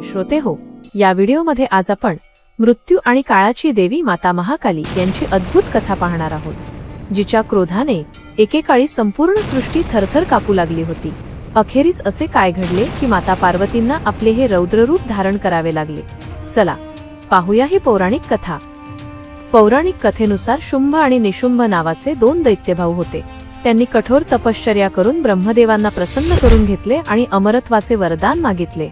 श्रोते हो, या व्हिडिओमध्ये आज आपण मृत्यू आणि काळाची देवी माता महाकाली यांची अद्भुत कथा पाहणार आहोत, जिच्या क्रोधाने एकेकाळी संपूर्ण सृष्टी थरथर कापू लागली होती। अखेरीस असे काय घडले की माता पार्वतींना आपले हे रौद्र रूप धारण करावे लागले। चला पाहूया ही पौराणिक कथा। पौराणिक कथेनुसार शुंभ आणि निशुंभ नावाचे दोन दैत्यभाऊ होते। त्यांनी कठोर तपश्चर्या करून ब्रह्मदेवांना प्रसन्न करून घेतले आणि अमरत्वाचे वरदान मागितले।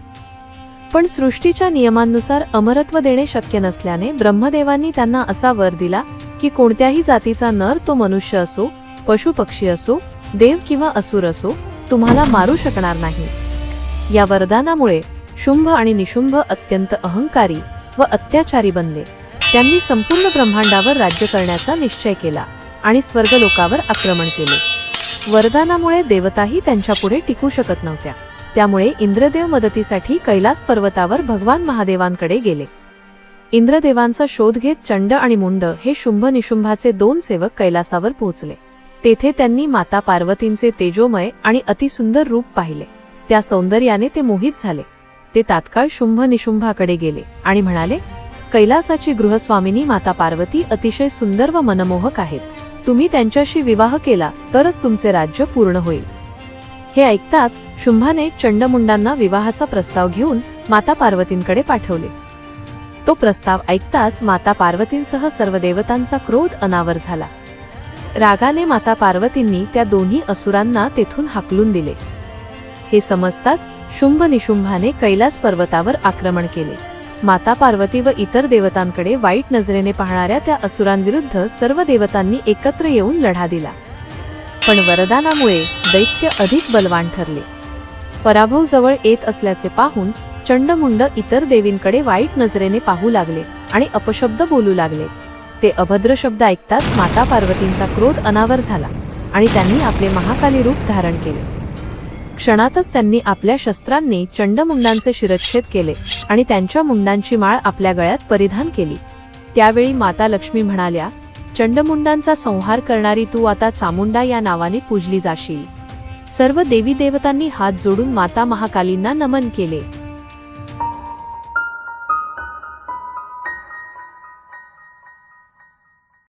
पण सृष्टीच्या नियमांनुसार अमरत्व देणे शक्य नसल्याने ब्रह्मदेवांनी त्यांना असा वर दिला की कोणत्याही जातीचा नर, तो मनुष्य असो, पशु पक्षी असो, देव किंवा असुर असो, तुम्हाला मारू शकणार नाही। या वरदानामुळे शुंभ आणि निशुंभ अत्यंत अहंकारी व अत्याचारी बनले। त्यांनी संपूर्ण ब्रह्मांडावर राज्य करण्याचा निश्चय केला आणि स्वर्गलोकावर आक्रमण केले। वरदानामुळे देवताही त्यांच्यापुढे टिकू शकत नव्हत्या। त्यामुळे इंद्रदेव मदतीसाठी कैलास पर्वतावर भगवान महादेवांकडे गेले। इंद्रदेवांचा शोध घेत चंड आणि मुंड हे शुंभ निशुंभाचे दोन सेवक कैलासावर पोहोचले। तेथे त्यांनी माता पार्वतींचे तेजोमय आणि अतिसुंदर रूप पाहिले। त्या सौंदर्याने ते मोहित झाले। ते तात्काळ शुंभ निशुंभाकडे गेले आणि म्हणाले, कैलासाची गृहस्वामिनी माता पार्वती अतिशय सुंदर व मनमोहक आहेत। तुम्ही त्यांच्याशी विवाह केला तरच तुमचे राज्य पूर्ण होईल। हे ऐकताच शुंभाने चंडमुंडांना विवाहाचा प्रस्ताव घेऊन माता पार्वतींकडे पाठवले। तो प्रस्ताव ऐकताच माता पार्वतींसह सर्व देवतांचा क्रोध अनावर झाला। रागाने माता पार्वतींनी त्या दोन्ही असुरांना तेथून हाकलून दिले। हे समजताच शुंभ निशुंभाने कैलास पर्वतावर आक्रमण केले। माता पार्वती व इतर देवतांकडे वाईट नजरेने पाहणाऱ्या त्या असुरांविरुद्ध सर्व देवतांनी एकत्र येऊन लढा दिला। पण वरदानामुळे दैत्य अधिक बलवान ठरले। पराभव जवळ येत असल्याचे पाहून चंडमुंड इतर देवींकडे वाईट नजरेने पाहू लागले आणि अपशब्द बोलू लागले। ते अभद्र शब्द ऐकताच माता पार्वतींचा क्रोध अनावर झाला आणि त्यांनी आपले महाकाली रूप धारण केले। क्षणातच त्यांनी आपल्या शस्त्रांनी चंडमुंडांचे शिरच्छेद केले आणि त्यांच्या मुंडांची माळ आपल्या गळ्यात परिधान केली। त्यावेळी माता लक्ष्मी म्हणाल्या, चंडमुंडांचा संहार करणारी तू आता चामुंडा या नावाने पूजली जाशील। सर्व देवी देवतांनी हात जोडून माता महाकालींना नमन केले।